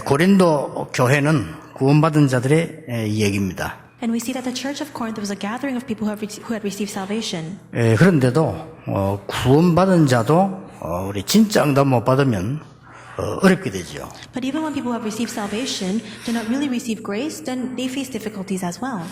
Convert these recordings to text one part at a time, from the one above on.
고린도 교회는 구원받은 자들의 얘기입니다. And we see that the church of Corinth was a gathering of people who had received salvation. 그런데도 구원받은 자도 우리 진짜 응답 못 받으면 어렵게 되죠. But even when people have received salvation, do not really receive grace, then they face difficulties as well.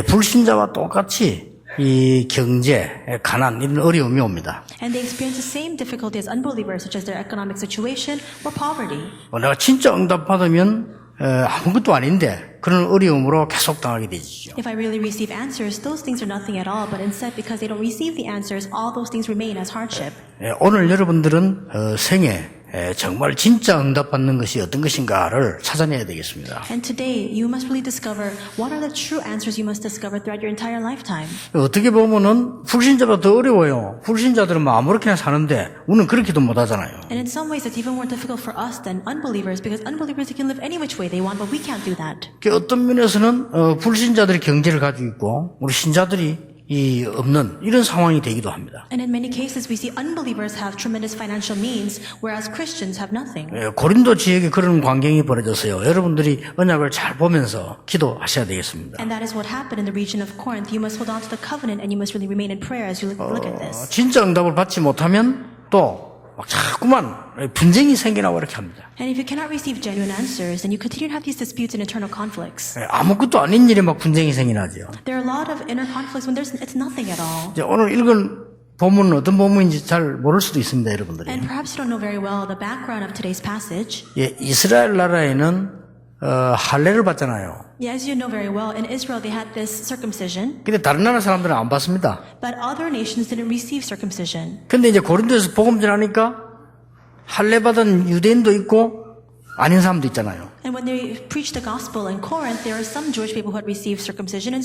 불신자와 똑같이 이 경제, 가난 이런 어려움이 옵니다. And they experience the same difficulty as unbelievers, such as their economic situation or poverty. 내가 진짜 응답 받으면 아무것도 아닌데 그런 어려움으로 계속 당하게 되죠. If I really receive answers, those things are nothing at all. But instead, because they don't receive the answers, all those things remain as hardship. 오늘 여러분들은 생애 정말 진짜 응답받는 것이 어떤 것인가를 찾아내야 되겠습니다. And today, you must really discover what are the true answers you must discover throughout your entire lifetime. 어떻게 보면은 불신자보다 더 어려워요. 불신자들은 뭐 아무렇게나 사는데 우리는 그렇게도 못하잖아요. And in some ways, it's even more difficult for us than unbelievers, because unbelievers can live any which way they want, but we can't do that. 어떤 면에서는 불신자들이 경제를 가지고 있고 우리 신자들이 이 없는 이런 상황이 되기도 합니다. And in many cases, we see unbelievers have tremendous financial means, whereas Christians have nothing. 고린도 지역에 그런 광경이 벌어졌어요. 여러분들이 언약을 잘 보면서 기도하셔야 되겠습니다. And that is what happened in the region of Corinth. You must hold on to the covenant, and you must really remain in prayer as you look at this. 진짜 응답을 받지 못하면 또 막 자꾸만 분쟁이 생겨나고 이렇게 합니다. And if you cannot receive genuine answers, then you continue to have these disputes and internal conflicts. 아무것도 아닌 일에 막 분쟁이 생겨나죠. There are a lot of inner conflicts when it's nothing at all. 이제 오늘 읽은 본문은 어떤 본문인지 잘 모를 수도 있습니다, 여러분들이. And perhaps you don't know very well the background of today's passage. 이스라엘 나라에는 할례를 받잖아요. Yeah, as you know very well, in Israel they had this circumcision, 근데 다른 나라 사람들은 안 받습니다. but other nations didn't receive circumcision. 근데 이제 고린도에서 복음 전하니까 할례 받은 유대인도 있고 아닌 사람도 있잖아요. And when they preached the gospel in Corinth, there are some Jewish people who had received circumcision and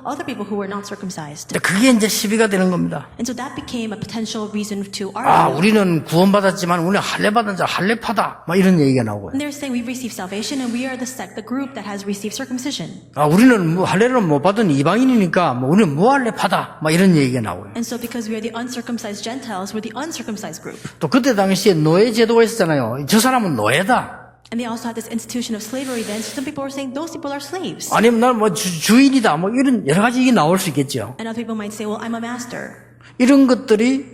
other people who were not circumcised. 그게 이제 시비가 되는 겁니다. And so that became a potential reason to 아, argue. 우리는 구원받았지만 우리는 할례 받은 자 할례파다. 막 이런 얘기가 나오고요. And they're saying we've received salvation and we are the group that has received circumcision. 아, 우리는 뭐 할례를 못 받은 이방인이니까 뭐 우리는 무할례파다. 막 이런 얘기가 나오고요. And so because we are the uncircumcised Gentiles, we're the uncircumcised group. 또 그때 당시에 노예 제도가 있었잖아요. 저 사람은 노예다. And they also had this institution of slavery then. So some people were saying those people are slaves. 아니면 난 뭐 주인이다. 뭐 이런 여러 가지 이게 나올 수 있겠죠. And other people might say, well, I'm a master. 이런 것들이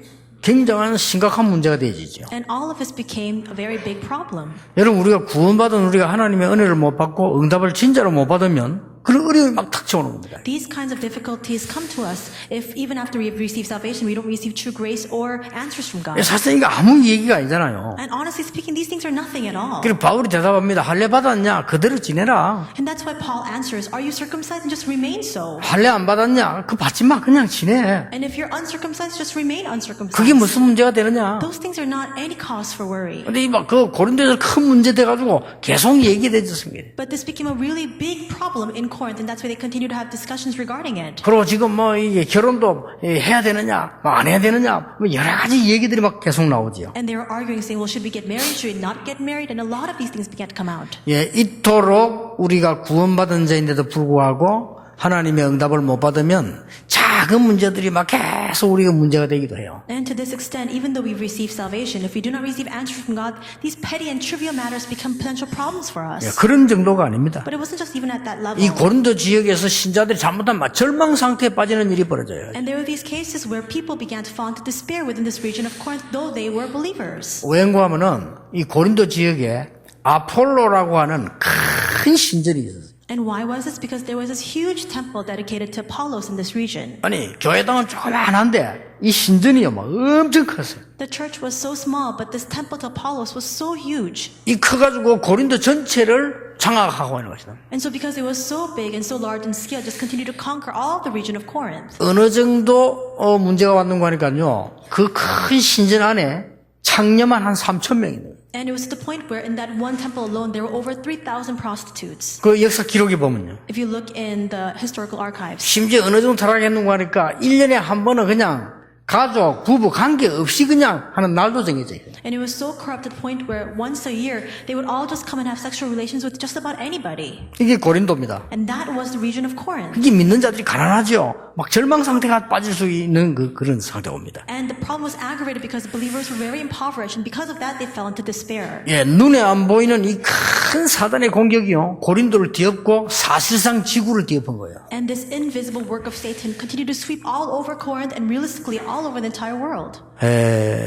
굉장한 심각한 문제가 되어지죠. And all of this became a very big problem. 여러분 우리가 구원받은 우리가 하나님의 은혜를 못 받고 응답을 진짜로 못 받으면 그런 어려움이 막 닥쳐오는 겁니다. These kinds of difficulties come to us if even after we have received salvation, we don't receive true grace or answers from God. 사실 이거 아무 얘기가 아니잖아요. And honestly speaking, these things are nothing at all. 그리고 바울이 대답합니다. 할례 받았냐? 그대로 지내라. And that's why Paul answers, are you circumcised? And just remain so. 할례 안 받았냐? 그 받지 마. 그냥 지내. And if you're uncircumcised, just remain uncircumcised. 그게 무슨 문제가 되느냐? Those things are not any cause for worry. 근데 그 고린도에서 큰 문제 돼가지고 계속 얘기돼졌습니다. But this became a really big problem in Corinth, and that's why they continue to have discussions regarding it. 그리고 지금 뭐 이게 결혼도 해야 되느냐, 뭐 안 해야 되느냐, 뭐 여러 가지 얘기들이 막 계속 나오지요. And they were arguing, saying, well, should we get married? Should we not get married? And a lot of these things began to come out. 이토록 우리가 구원받은 자인데도 불구하고 하나님의 응답을 못 받으면 작은 문제들이 막 계속 우리가 문제가 되기도 해요. And to this extent, even though we've received salvation, if we do not receive answers from God, these petty and trivial matters become potential problems for us. 그런 정도가 아닙니다. But it wasn't just even at that level. 이 고린도 지역에서 신자들이 잘못하면 절망 상태에 빠지는 일이 벌어져요. And there were these cases where people began to fall into despair within this region of Corinth, though they were believers. 왜인가 하면은 이 고린도 지역에 아폴로라고 하는 큰 신전이 있었어요. And why was this? Because there was this huge temple dedicated to Apollos in this region. 아니 교회당은 조그만한데 이 신전이요 막 엄청 컸어요. The church was so small, but this temple to Apollos was so huge. 이 커가지고 고린도 전체를 장악하고 있는 것이다. And so because it was so big and so large in scale, just continued to conquer all the region of Corinth. 어느 정도 문제가 왔는가 하니까요. 그 큰 신전 안에 창녀만 한 3,000명이 있는 거예요. And it was to the point where in that one temple alone, there were over 3,000 prostitutes. 그 역사 기록에 보면요. If you look in the historical archives. 심지어 어느 정도 타락했는가 하니까 1년에 한 번은 그냥 가족, 부부 관계없이 그냥 하는 날도 정해져 있어요. And it was so corrupt to the point where once a year, they would all just come and have sexual relations with just about anybody. 이게 고린도입니다. And that was the region of Corinth. 이게 믿는 자들이 가난하죠. 막 절망 상태가 빠질 수 있는 그런 상태가 옵니다. And the problem was aggravated because the believers were very impoverished, and because of that, they fell into despair. 예, 눈에 안 보이는 이 큰 사단의 공격이요. 고린도를 뒤엎고 사실상 지구를 뒤엎은 거예요. And this invisible work of Satan continued to sweep all over Corinth and realistically all over the entire world.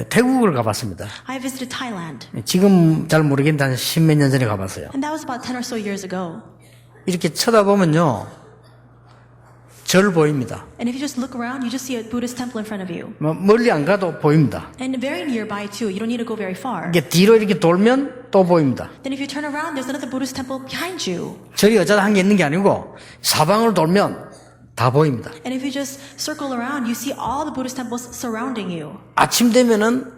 태국을 가봤습니다. I visited Thailand, 지금 잘 모르겠는데 한 10몇 년 전에 가봤어요. and that was about 10 or so years ago. 이렇게 쳐다보면요. 절 보입니다. And if you just look around, you just see a Buddhist temple in front of you. 멀리 안 가도 보입니다. And very nearby too, you don't need to go very far. 이게 뒤로 이렇게 돌면 또 보입니다. Then if you turn around, there's another Buddhist temple behind you. 절이 어쩌다 한 게 있는 게 아니고 사방으로 돌면 다 보입니다. And if you just circle around, you see all the Buddhist temples surrounding you. 아침 되면은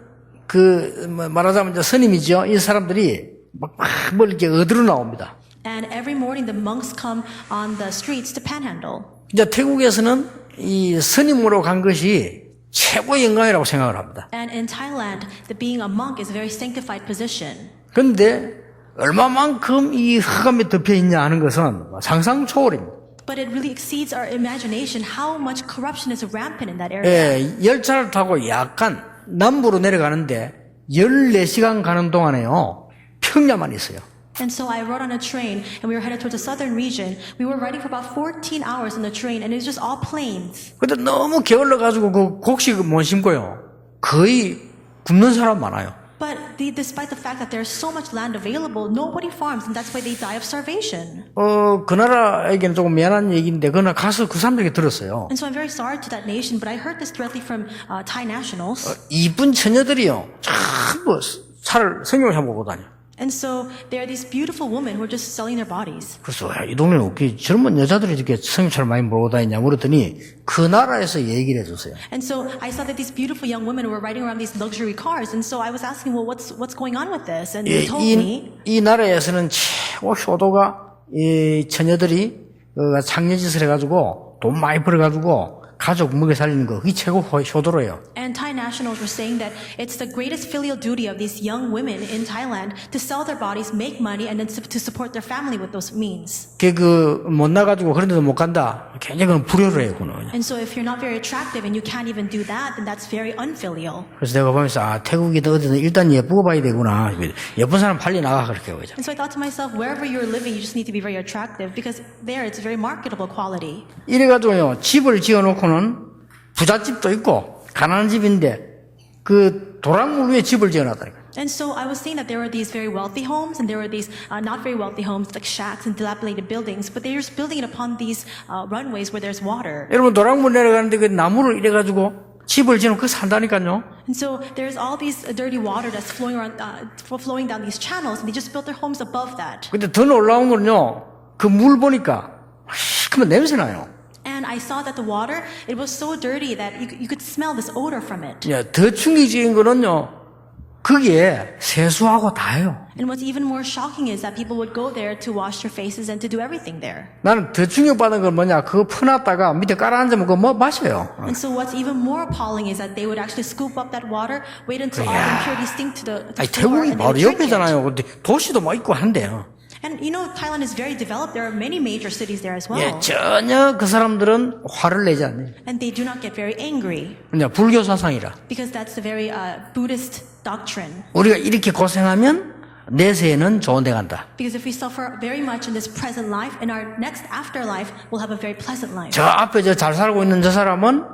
말하자면 이제 스님이죠. 이 사람들이 막 멀리 이렇게 어디로 나옵니다. And every morning, the monks come on the streets to panhandle. 이제 태국에서는 이 스님으로 간 것이 최고의 영광이라고 생각을 합니다. And in Thailand, being a monk is a very sanctified position. 그런데 얼마만큼 이 흑암에 덮여 있냐 하는 것은 상상 초월입니다. But it really exceeds our imagination how much corruption is rampant in that area. 예, 열차를 타고 약간 남부로 내려가는데 14시간 가는 동안에요. 평야만 있어요. And so I rode on a train, and we were headed towards the southern region. We were riding for about 14 hours on the train, and it was just all plains. 근데 너무 게을러가지고 그 곡식 못 심고요. 거의 굶는 사람 많아요. But despite the fact that there's so much land available, nobody farms, and that's why they die of starvation. 그 나라에게는 조금 미안한 얘기인데, 그날 가서 그 사람들에게 들었어요. And so I'm very sorry to that nation, but I heard this directly from Thai nationals. 이쁜 처녀들이요. 전부 차를 생명을 해먹고 다녀. And so there are these beautiful women who are just selling their bodies. 그래서 이 동네는 어떻게 젊은 여자들이 이렇게 생명차를 많이 몰고 다니냐 물었더니 그 나라에서 얘기를 해줬어요. And so I saw that these beautiful young women were riding around these luxury cars. And so I was asking, well, what's going on with this? And they told me. 이 나라에서는 최고 효도가 이 처녀들이 장려짓을 해가지고 돈 많이 벌어가지고 가족 먹여 살리는 거 그게 최고 효도로예요. And Thai nationals were saying that it's the greatest filial duty of these young women in Thailand to sell their bodies, make money, and then to support their family with those means. 못 나가지고 그런 데도 못 간다. 굉장히 그건 불효를 해요, 그는. And so if you're not very attractive and you can't even do that, then that's very unfilial. 그래서 내가 보면서 태국이든 어디든 일단 예쁘고 봐야 되구나. 예쁜 사람 빨리 나가 그렇게 하죠. And so I thought to myself, wherever you're living, you just need to be very attractive because there it's very marketable quality. 이래가지고요 집을 지어놓고는 부잣집도 있고 가난한 집인데 그 도랑물 위에 집을 지어놨다니까. And so I was saying that there were these very wealthy homes and there were these not very wealthy homes like shacks and dilapidated buildings, but they're just building it upon these runways where there's water. 여러분 도랑물 내려가는데 그 나무를 이래가지고 집을 지어놓고 산다니까요. And so there's all these dirty water that's flowing around, flowing down these channels, and they just built their homes above that. 근데 더 놀라운 건요 그 물 보니까 시커먼 냄새 나요. And I saw that the water, it was so dirty that you could smell this odor from it. 예, 더 충격적인 거는요 거기에 세수하고 다해요. And what's even more shocking is that people would go there to wash their faces and to do everything there. 나는 더 충격받은 건 뭐냐 그거 퍼놨다가 밑에 깔아앉으면 그거 마셔요. And so what's even more appalling is that they would actually scoop up that water, wait until all the impurities stink to the floor, 태국이 and they 바로 would drink it. 옆에잖아요. 근데 도시도 뭐 있고 한데요. And you know, Thailand is very developed. There are many major cities there as well. 예, 전혀 그 사람들은 화를 내지 않네요. And they do not get very angry 그냥 불교 사상이라. because that's the very Buddhist doctrine. 우리가 이렇게 고생하면 내세에는 좋은 데 간다. Because if we suffer very much in this present life, in our next afterlife, we'll have a very pleasant life. 저 앞에 잘 살고 있는 저 사람은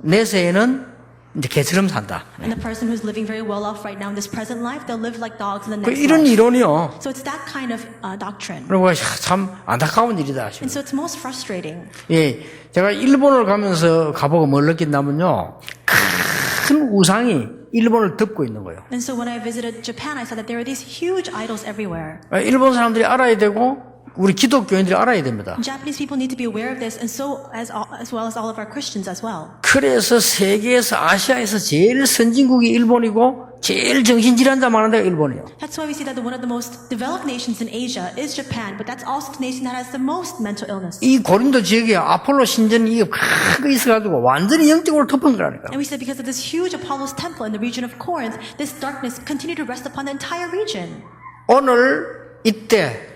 내세에는 이제 개처럼 산다. And the person who's living very well off right now in this present life, they'll live like dogs in the next 이런 life. 이론이요. So it's that kind of doctrine. 그리고 참 안타까운 일이다. And so it's most frustrating. 예, 제가 일본을 가보고 뭘 느낀다면요. 큰 우상이 일본을 덮고 있는 거예요. And so when I visited Japan, I saw that there are these huge idols everywhere. 일본 사람들이 알아야 되고 우리 기독교인들이 알아야 됩니다. Japanese people need to be aware of this, and so as well as all of our Christians as well. 그래서 세계에서 아시아에서 제일 선진국이 일본이고 제일 정신질환자 많은 데가 일본이에요. That's why we see that one of the most developed nations in Asia is Japan, but that's also the nation that has the most mental illness. 이 고린도 지역에 아폴로 신전이 이게 큰 거 있어가지고 완전히 영적으로 덮은 거라니까. And we said because of this huge Apollos temple in the region of Corinth, this darkness continued to rest upon the entire region. 오늘 이때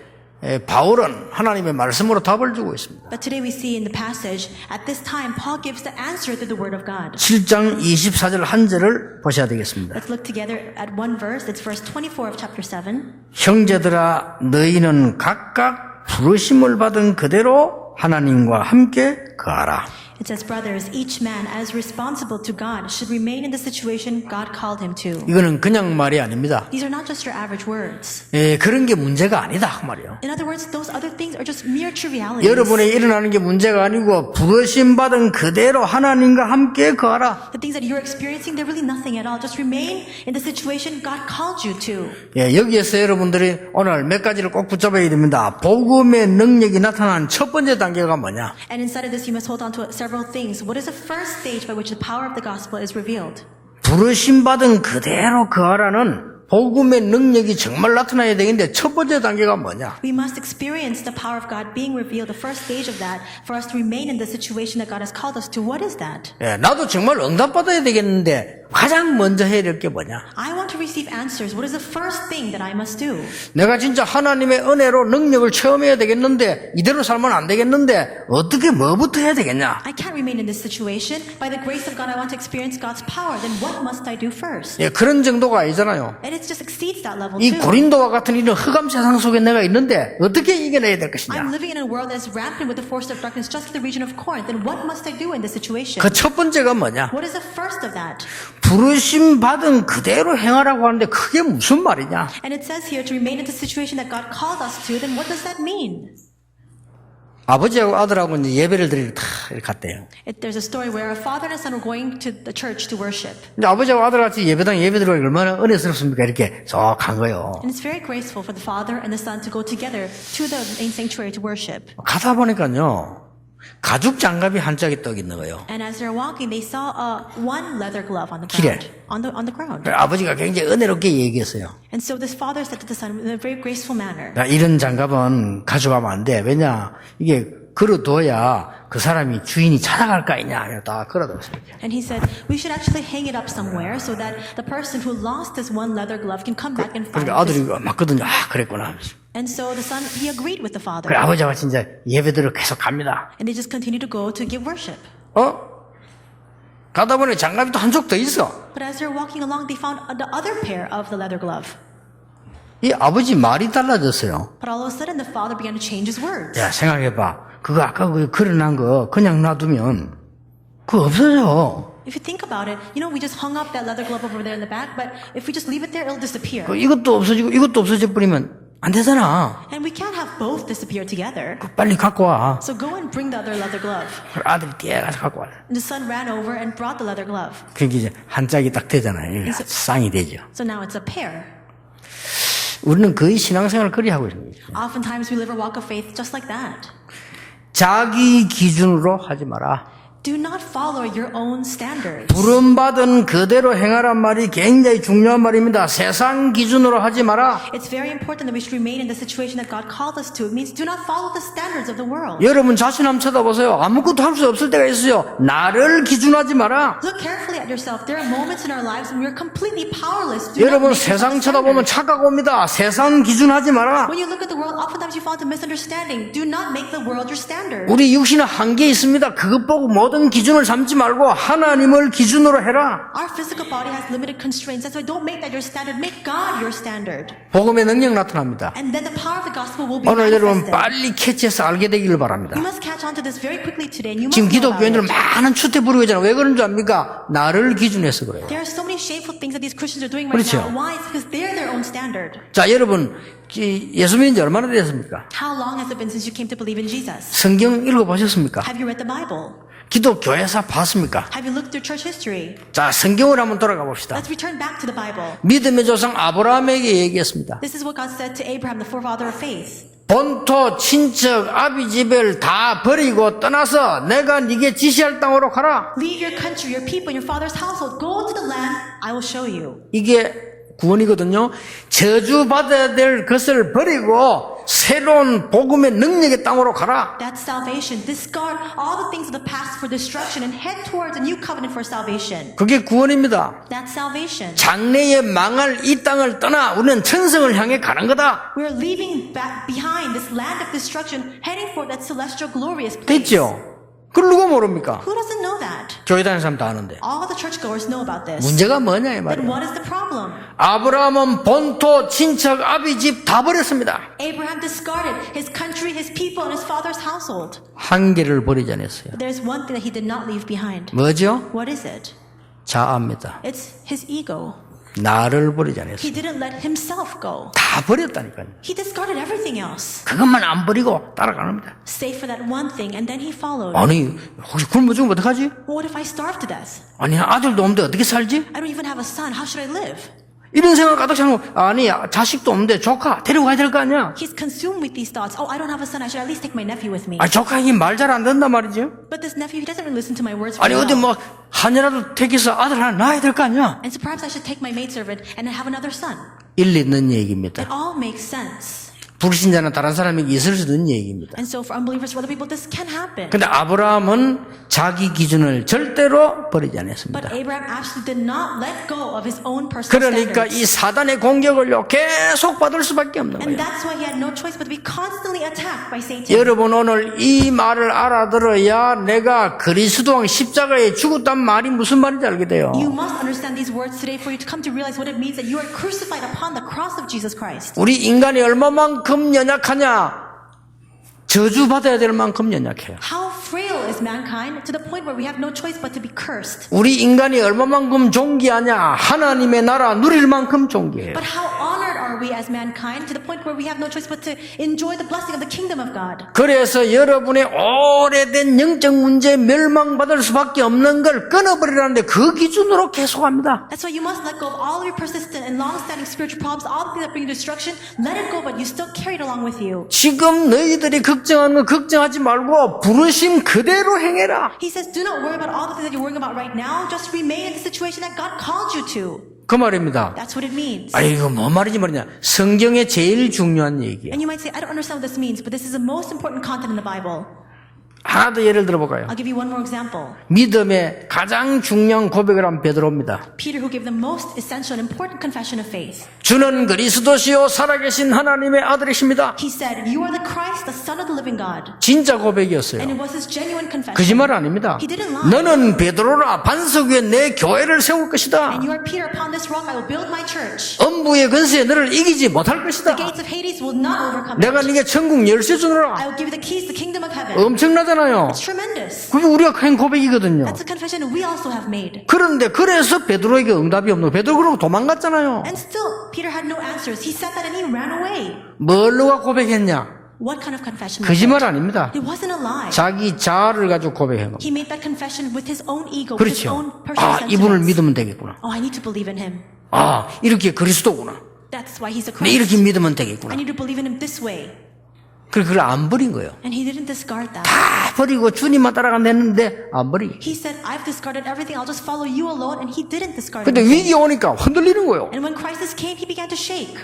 바울은 하나님의 말씀으로 답을 주고 있습니다. But today we see in the passage, at this time, Paul gives the answer through the word of God. 7장 24절 한 절을 보셔야 되겠습니다. Let's look together at one verse. It's verse 24 of chapter 7. 형제들아 너희는 각각 부르심을 받은 그대로 하나님과 함께 거하라. It says, brothers, each man as responsible to God should remain in the situation God called him to. 이거는 그냥 말이 아닙니다. These are not just your average words. 그런 게 문제가 아니다 그 말이에요. In other words, those other things are just mere trivialities. 여러분의 일어나는 게 문제가 아니고 부르심 받은 그대로 하나님과 함께 거하라. The things that you're experiencing, they're really nothing at all. Just remain in the situation God called you to. 여기에서 여러분들이 오늘 몇 가지를 꼭 붙잡아야 됩니다. 복음의 능력이 나타난 첫 번째 단계가 뭐냐? And inside of this, you must hold on to several things. What is the first stage by which the power of the gospel is revealed? 부르심 받은 그대로 거하라는 복음의 능력이 정말 나타나야 되겠는데 첫 번째 단계가 뭐냐? We must experience the power of God being revealed. The first stage of that, for us to remain in the situation that God has called us to. What is that? 나도 정말 응답받아야 되겠는데 가장 먼저 해야 될 게 뭐냐? I want to receive answers. What is the first thing that I must do? 내가 진짜 하나님의 은혜로 능력을 체험해야 되겠는데 이대로 살면 안 되겠는데 어떻게 뭐부터 해야 되겠냐? I can't remain in this situation. By the grace of God, I want to experience God's power. Then what must I do first? 그런 정도가 아니잖아요. And it just exceeds that level 이 too. 고린도와 같은 이런 흑암 세상 속에 내가 있는데 어떻게 이겨내야 될 것이냐? I'm living in a world that is rampant with the force of darkness just like the region of Corinth. Then what must I do in this situation? 그 첫 번째가 뭐냐? What is the first of that? 부르심 받은 그대로 행하라고 하는데 그게 무슨 말이냐? And it says here to remain in the situation that God called us to. Then what does that mean? 아버지하고 아들하고 이제 예배를 드리러 다 이렇게 갔대요. There's a story where a father and a son were going to the church to worship. 이제 아버지하고 아들 같이 예배당 예배 들어가기 얼마나 은혜스럽습니까? 이렇게 쏙 간 거예요. And it's very graceful for the father and the son to go together to the main sanctuary to worship. 가다 보니까요. 가죽 장갑이 한 짝이 떡 있는 거예요. And as they're walking, they saw one leather glove on the 길에. ground. On the ground. 아버지가 굉장히 은혜롭게 얘기했어요. And so this father said to the son in a very graceful manner. 야, 이런 장갑은 가져가면 안 돼. 왜냐? 이게 걸어둬야 그 사람이 주인이 찾아갈 거 아니냐. 다 걸어뒀어요. And he said, we should actually hang it up somewhere so that the person who lost this one leather glove can come back and find 그러니까 아들이 it. 맞거든요. 아, 그랬구나. And so the son, he agreed with the father. 그래, 아버지가 진짜 예배들을 계속 갑니다. And they just continue to go to give worship. 가다 보니 장갑이 또 한 쪽 더 있어. But as they're walking along, they found the other pair of the leather glove. 이 아버지 말이 달라졌어요. But all of a sudden, the father began to change his words. 야, 생각해봐. 그거 아까 그 걸어난 거 그냥 놔두면 그거 없어져. If you think about it, we just hung up that leather glove over there in the back, but if we just leave it there, it'll disappear. 이것도 없어지고 이것도 없어져 버리면 안 되잖아. And we can't have both disappear together. 빨리 갖고 와. So go and bring the other leather glove. 아들이 뛰어가서 갖고 와. And the son ran over and brought the leather glove. 그게 이제 한 짝이 딱 되잖아요. 이게 쌍이 되죠. So now it's a pair. 우리는 거의 신앙생활을 그리 하고 있는 거죠. Oftentimes we live our walk of faith just like that. 자기 기준으로 하지 마라. Do not follow your own standards. 부름받은 그대로 행하란 말이 굉장히 중요한 말입니다. 세상 기준으로 하지 마라. It's very important that we should remain in the situation that God called us to. It means do not follow the standards of the world. 여러분 자신 한번 쳐다보세요. 아무것도 할 수 없을 때가 있어요. 나를 기준하지 마라. Look carefully at yourself. There are moments in our lives when we're completely powerless. Do not 여러분 make 세상 yourself 쳐다보면 standard. 착각 옵니다. 세상 기준하지 마라. When you look at the world, oftentimes you fall into misunderstanding. Do not make the world your standard. 우리 육신은 한계 있습니다. 그것 보고 모든 기준을 삼지 말고 하나님을 기준으로 해라. Our physical body has limited constraints. That's why don't make that your standard. Make God your standard. 복음의 능력 나타납니다. And then the power of the gospel will be 오늘 여러분 manifested. 빨리 캐치해서 알게 되기를 바랍니다. You must catch on to this very quickly today. And you must 지금 know about 기독교인들은 it. 많은 추태 부르고 있잖아요. 왜 그런 줄 압니까? 나를 기준해서 그래요. There are so many shameful things that these Christians are doing right 그렇죠. now. Why? It's because they're their own standard. 자, 여러분 예수 믿은 지 얼마나 되셨습니까? How long has it been since you came to believe in Jesus? 성경 읽어보셨습니까? Have you read the Bible? 기독교회사 봤습니까? Have you looked through church history? 자, 성경을 한번 돌아가 봅시다. Let's return back to the Bible. 믿음의 조상 아브라함에게 얘기했습니다. This is what God said to Abraham, the forefather of faith. 본토, 친척, 아비집을 다 버리고 떠나서 내가 네게 지시할 땅으로 가라. Leave your country, your people, and your father's household. Go to the land I will show you. 이게 구원이거든요. 저주받아야 될 것을 버리고 새로운 복음의 능력의 땅으로 가라. That's salvation. Discard all the things of the past for destruction and head towards a new covenant for salvation. 그게 구원입니다. That's salvation. 장래에 망할 이 땅을 떠나 우리는 천성을 향해 가는 거다. We're leaving back behind this land of destruction, heading for that celestial glorious place. 됐죠? 그걸 누가 모릅니까? Who doesn't know that? 교회 다니는 사람 다 아는데. All the churchgoers know about this. 문제가 뭐냐 이 Then 말이에요. what is the problem? 아브라함은 본토, 친척, 아비집 다 버렸습니다. Abraham discarded his country, his people, and his father's household. 한 개를 버리지 않았어요. But there's one thing that he did not leave behind. 뭐죠? What is it? 자아입니다. It's his ego. 나를 버리지 않았어요. He didn't let himself go. 다 버렸다니까요. He discarded everything else, 그것만 안 버리고 따라가는 겁니다. save for that one thing, and then he followed. 아니 혹시 굶어 죽으면 어떡하지? What if I starve to death? 아니 아들도 없는데 어떻게 살지? I don't even have a son. How should I live? 이런 생각 가득 차고 아니 자식도 없는데 조카 데리고 가야 될 거 아니야? He's consumed with these thoughts. Oh, I don't have a son. I should at least take my nephew with me. 아니 조카 이게 말 잘 안 듣는단 말이죠? But this nephew, he doesn't really listen to my words. 아니 very 어디 well. 뭐 하나라도 택해서 아들 하나 낳아야 될 거 아니야? And so perhaps I should take my maidservant and have another son. 일리 있는 얘기입니다. It all makes sense. 불신자나 다른 사람에게 있을 수 있는 얘기입니다. And so for unbelievers, for other people, this can happen. 근데 아브라함은 자기 기준을 절대로 버리지 않았습니다. But Abraham absolutely did not let go of his own personal 그러니까 standards. 이 사단의 공격을요 계속 받을 수밖에 없는 And 거예요. that's why he had no choice but to be constantly attacked by Satan. 여러분 오늘 이 말을 알아들어야 내가 그리스도왕 십자가에 죽었단 말이 무슨 말인지 알게 돼요. You must understand these words today for you to come to realize what it means that you are crucified upon the cross of Jesus Christ. 우리 인간이 얼마만큼 연약하냐? 저주받아야 될 만큼 연약해요. How frail is mankind to the point where we have no choice but to be cursed. 우리 인간이 얼마만큼 존귀하냐? 하나님의 나라 누릴 만큼 존귀해요. But how honored are we as mankind to the point where we have no choice but to enjoy the blessing of the kingdom of God. 그래서 여러분의 오래된 영적 문제 멸망받을 수밖에 없는 걸 끊어버리라는데 그 기준으로 계속합니다. That's why you must let go of all of your persistent and long-standing spiritual problems, all the things that bring destruction. Let it go, but you still carry it along with you. 지금 너희들이 걱정하는 거 걱정하지 말고 부르심 그대로 행해라. He says, do not worry about all the things that you're worrying about right now. Just remain in the situation that God called you to. 그 말입니다. That's what it means. 아니 이거 뭔 말인지 모르냐. 성경의 제일 중요한 얘기야. And you might say, I don't understand what this means, but this is the most important content in the Bible. 하나 더 예를 들어볼까요? I'll give you one more example. 믿음의 가장 중요한 고백을 한 베드로입니다. Peter, who gave the most essential and important confession of faith. 주는 그리스도시요 살아계신 하나님의 아들이십니다. He said, you are the Christ, the Son of the living God. 진짜 고백이었어요. And it was his genuine confession. 거짓말 아닙니다. He didn't lie. 너는 베드로라 반석 위에 내 교회를 세울 것이다. And you are Peter, upon this rock I will build my church. 엄부의 근세에 너를 이기지 못할 것이다. The gates of Hades will not overcome 내가 it. 네게 천국 열쇠 I 주노라. will give you the keys to the kingdom of heaven. 엄청나잖아요. It's tremendous. 그게 우리가 한 고백이거든요. That's a confession we also have made. 그런데 그래서 베드로에게 응답이 없는 거예요. 베드로 그러고 도망갔잖아요. And still, Peter had no answers. He said that and he ran away. 뭘로가 고백했냐? What kind of confession was 거짓말 it? 아닙니다. It wasn't a lie. 자기 자아를 가지고 고백한 겁니다. He made that confession with his own ego, with his own 그렇죠. personal 아, 이분을 sentiments. 믿으면 되겠구나. Oh, I need to believe in him. 아, 이렇게 그리스도구나. That's why he's a 네, 이렇게 Christ. 믿으면 I 되겠구나. need to believe in him this way. 그래서 그걸 안 버린 거예요. And he didn't discard that. 다 버리고 주님만 따라간다는데 안 버리. He said, I've discarded everything. I'll just follow you alone. And he didn't discard 근데 everything. 위기 오니까 흔들리는 거예요. And when crisis came, he began to shake.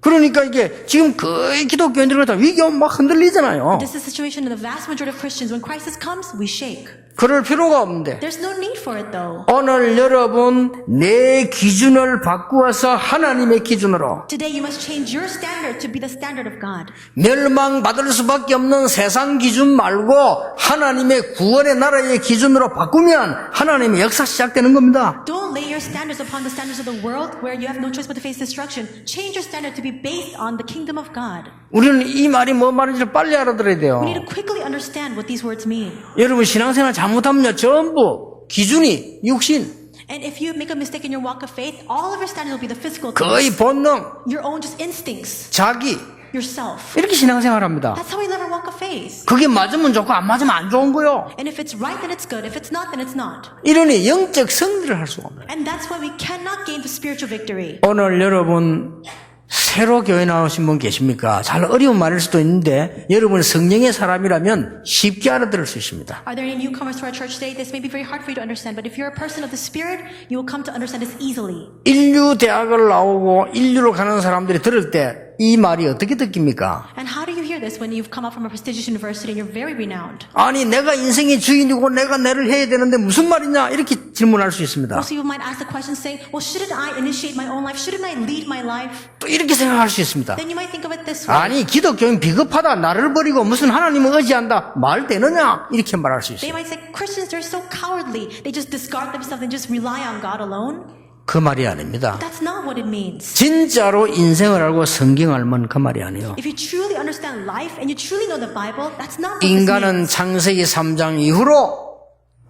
그러니까 이게 지금 거의 기독교인들은 다 위기 오면 막 흔들리잖아요. This is the situation of the vast majority of Christians. When crisis comes, we shake. 그럴 필요가 없는데 There's no need for it though. 오늘 여러분 내 기준을 바꾸어서 하나님의 기준으로 Today you must change your standard to be the standard of God. 멸망받을 수밖에 없는 세상 기준 말고 하나님의 구원의 나라의 기준으로 바꾸면 하나님의 역사 시작되는 겁니다. Don't lay your standards upon the standards of the world where you have no choice but to face destruction. Change your standard to be based on the kingdom of God. 우리는 이 말이 뭔 말인지를 빨리 알아들어야 돼요. We need to quickly understand what these words mean. 여러분 신앙생활 잘못하면요 전부 기준이 육신. And if you make a mistake in your walk of faith, all of your standards will be the physical 거의 things, 본능, your own just instincts, 자기 yourself. 이렇게 신앙생활합니다. That's how we live our walk of faith. 그게 맞으면 좋고 안 맞으면 안 좋은 거요. And if it's right, then it's good. If it's not, then it's not. 이러니 영적 승리를 할 수가 없어요. And that's why we cannot gain the spiritual victory. 오늘 여러분 새로 교회 나오신 분 계십니까? 잘 어려운 말일 수도 있는데 여러분 성령의 사람이라면 쉽게 알아들을 수 있습니다. Are there any newcomers to our church today? This may be very hard for you to understand, but if you're a person of the Spirit, you will come to understand this easily. 인류 대학을 나오고 인류로 가는 사람들이 들을 때 이 말이 어떻게 듣깁니까? And how do you hear this when you've come out from a prestigious university and you're very renowned? 아니 내가 인생의 주인이고 내가 내를 해야 되는데 무슨 말이냐 이렇게 질문할 수 있습니다. Most people might ask the question saying, well, shouldn't I initiate my own life? Shouldn't I lead my life? 또 이렇게 생각할 수 있습니다. Then you might think of it this way. 아니 기독교인 비겁하다 나를 버리고 무슨 하나님을 의지한다 말 되느냐 이렇게 말할 수 They 있어요. might say, Christians, they're so cowardly. They just discard themselves and just rely on God alone. 그 말이 아닙니다. That's not what it means. 진짜로 인생을 알고 성경 알면 그 말이 아니에요. If you truly understand life and you truly know the Bible, that's not what this 인간은 means. 창세기 3장 이후로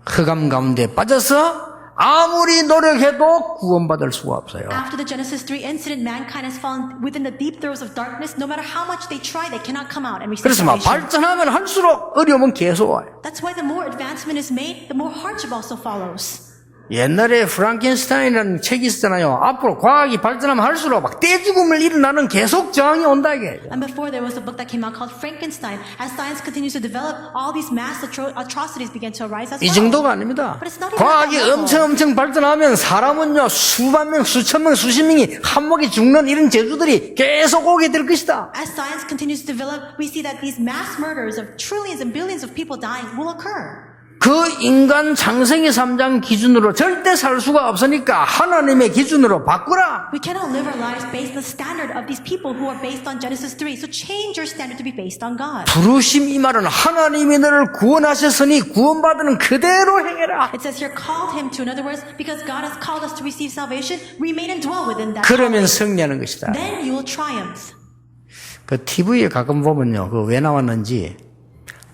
흑암 가운데 빠져서 아무리 노력해도 구원받을 수가 없어요. After the Genesis 3 incident, mankind has fallen within the deep throes of darkness. No matter how much they try, they cannot come out and receive 그래서 막 salvation. 발전하면 할수록 어려움은 계속 와요. That's why the more advancement is made, the more hardship also follows. 옛날에 프랑켄슈타인이라는 책이 있었잖아요. 앞으로 과학이 발전하면 할수록 막 떼죽음을 일어나는 계속 저항이 온다 이게. And before there was a book that came out called Frankenstein. As science continues to develop, all these mass atrocities began to arise as 이 well. 정도가 아닙니다. But it's not even 과학이 that level. 엄청 발전하면 사람은요 수만 명, 수천 명, 수십 명이 한목에 죽는 이런 재주들이 계속 오게 될 것이다. As science continues to develop, we see that these mass murders of trillions and billions of people dying will occur. 그 인간 창세기 3장 기준으로 절대 살 수가 없으니까 하나님의 기준으로 바꾸라. We cannot live our lives based on the standard of these people who are based on Genesis 3. So change your standard to be based on God. 부르심 이 말은 하나님이 너를 구원하셨으니 구원받은 그대로 행해라. It says here, called him to. In other words, because God has called us to receive salvation, remain and dwell within that. 그러면 승리하는 것이다. Then you will triumph. 그 TV에 가끔 보면요, 그 왜 나왔는지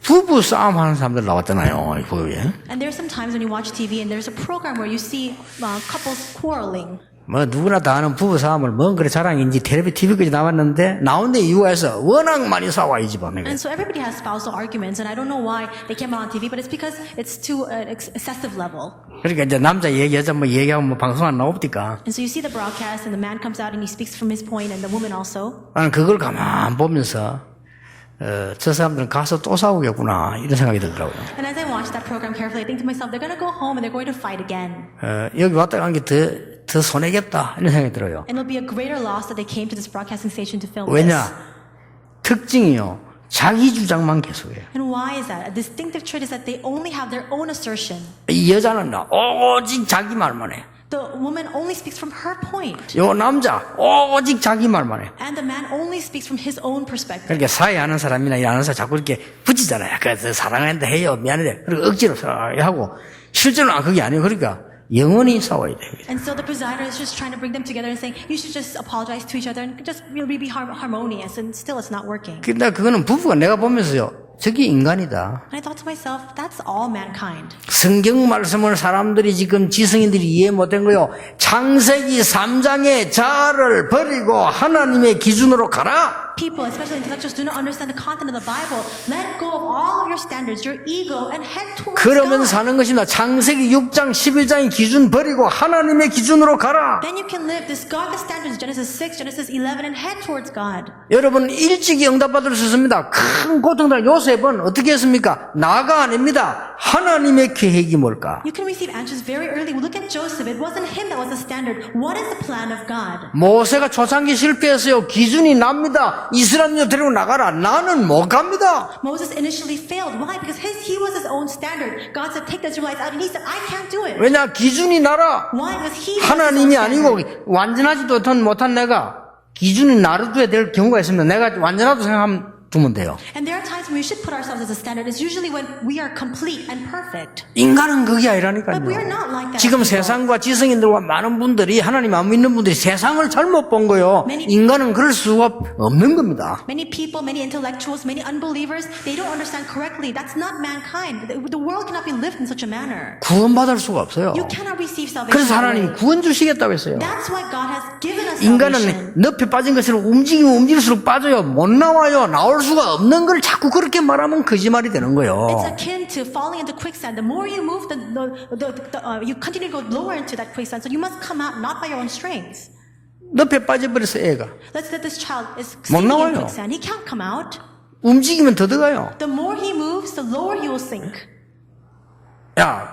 부부 싸움하는 사람들 나왔잖아요. 그게. And there are some times when you watch TV and there's a program where you see couples quarreling. 뭐 누구나 다 아는 부부 싸움을 뭔 그래 자랑인지 텔레비 TV까지 나왔는데 나온 데 이유에서 워낙 많이 싸워 이 집안에. And so everybody has spousal arguments, and I don't know why they came out on TV, but it's because it's to an excessive level. 그러니까 이제 남자 얘기 여자 뭐 얘기하면 뭐 방송 안 나옵니까? And so you see the broadcast, and the man comes out and he speaks from his point, and the woman also. 나는 그걸 가만 보면서 저 사람들은 가서 또 싸우겠구나 이런 생각이 들더라고요. And as I watch that program carefully, I think to myself, they're going to go home and they're going to fight again. 여기 왔다 간 게 더 손해겠다 이런 생각이 들어요. And it'll be a greater loss that they came to this broadcasting station to film 왜냐? this. 특징이요. 자기 주장만 계속해요. And why is that? A distinctive trait is that they only have their own assertion. 이 여자는 오직 자기 말만 해. The woman only speaks from her point. 요 남자 오직 자기 말만 해. And the man only speaks from his own perspective. 그러니까 사회하는 사람이나 일하는 사람 자꾸 이렇게 붙이잖아요. 그래서 사랑한다 해요. 미안해. 그리고 억지로 하고 실제로는 그게 아니에요. 그러니까 영원히 싸워야 돼요. And so the presider is just trying to bring them together and saying, you should just apologize to each other and just really be harmonious. And still it's not working. 근데 그거는 부부가 내가 보면서요. 저게 인간이다. And I thought to myself, that's all mankind. 성경 말씀을 사람들이 지금 지성인들이 이해 못한 거요. 창세기 3장의 자아를 버리고 하나님의 기준으로 가라. People, especially intellectuals, do not understand the content of the Bible. Let go of all of your standards, your ego, and head towards 그러면 God. 사는 것입니다. 창세기 6장 11장의 기준 버리고 하나님의 기준으로 가라. Then you can live, discard the standards, Genesis 6, Genesis 11, and head towards God. 여러분 일찍이 응답받을 수 있습니다. 큰 고통당 요셉은 어떻게 했습니까? 나가 아닙니다. 하나님의 계획이 뭘까? You can receive answers very early. Look at Joseph. It wasn't him that was the standard. What is the plan of God? 모세가 초창기 실패했어요. 기준이 납니다. 이스라엘을 데리고 나가라. 나는 못 갑니다. Moses initially failed. Why? Because he was his own standard. God said, take the Israelites out, and he said, I can't do it. 왜냐? 기준이 나라. Why? Because he was his own 하나님이 standard. 아니고 완전하지도 못한 내가 기준이 나를 둬야 될 경우가 있습니다. 내가 완전하다고 생각하면 두면 돼요. And there are times when we should put ourselves as a standard. It's usually when we are complete and perfect. 인간은 그게 But we are 아니라니까요. not like that. 지금 as people. 세상과 지성인들과 많은 분들이 하나님 안 믿는 분들이 세상을 잘못 본 거요. 인간은 그럴 수가 없는 겁니다. Many people, many intellectuals, many unbelievers, they don't understand correctly. That's not mankind. The world cannot be lived in such a manner. 구원받을 수가 없어요. You cannot receive salvation. 그래서 that 하나님이 way. 구원 주시겠다고 했어요. That's why God has given us 인간은 salvation. 늪에 빠진 것을 움직일수록 빠져요. 못 나와요. 나올 수가 없는 걸 자꾸 그렇게 말하면 거짓말이 되는 It's 거예요. akin to falling into quicksand. The more you move, you continue to go lower into that quicksand. So you must come out not by your own strength. 늪에 빠져버렸어, 애가. Let's say this child is 못 sinking in 나와요. quicksand. He can't come out. 움직이면 더 들어가요. The more he moves, the lower he will sink. 야,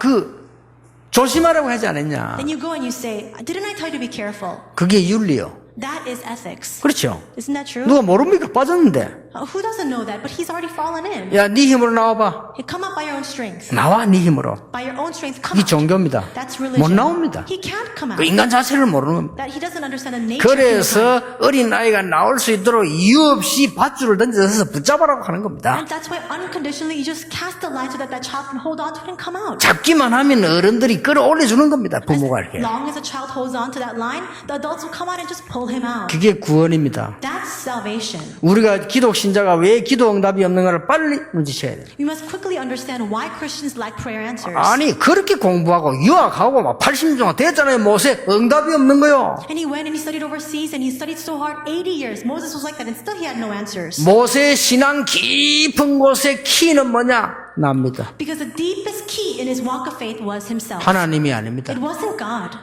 조심하라고 하지 않았냐. Then you go and you say, didn't I tell you to be careful? 그게 윤리요. That is ethics. 그렇죠. Isn't that true? 누가 모릅니까? 빠졌는데. Who doesn't know that? But he's already fallen in. 야, 네 힘으로 나와봐. You come out by your own strength. 나와, 네 힘으로. By your own strength, come 이게 out. 종교입니다. That's 못 religion. 나옵니다. He can't come 그 out. 인간 자체를 모르는 겁니다. That he doesn't understand the nature of 그래서 humankind. 어린 아이가 나올 수 있도록 이유 없이 밧줄을 던져서 붙잡아라고 하는 겁니다. And that's why unconditionally you just cast the line so that that child can hold on to it and come out. 잡기만 하면 어른들이 끌어올려주는 겁니다. 부모가 이렇게. As long as a child holds on to that line, the adults will come out and just pull him out. 그게 구원입니다. That's salvation. 우리가 기독 신자가 왜 기도 응답이 없는가를 빨리 눈치채야 돼요. You must quickly understand why Christians lack prayer answers. 아니 그렇게 공부하고 유학하고 막 80년 동안 됐잖아요. 모세 응답이 없는 거요. And he went and he studied overseas and he studied so hard 80 years. Moses was like that and still he had no answers. 모세의 신앙 깊은 곳의 키는 뭐냐? 납니다. Because the deepest key in his walk of faith was himself. 하나님이 아닙니다. It wasn't God.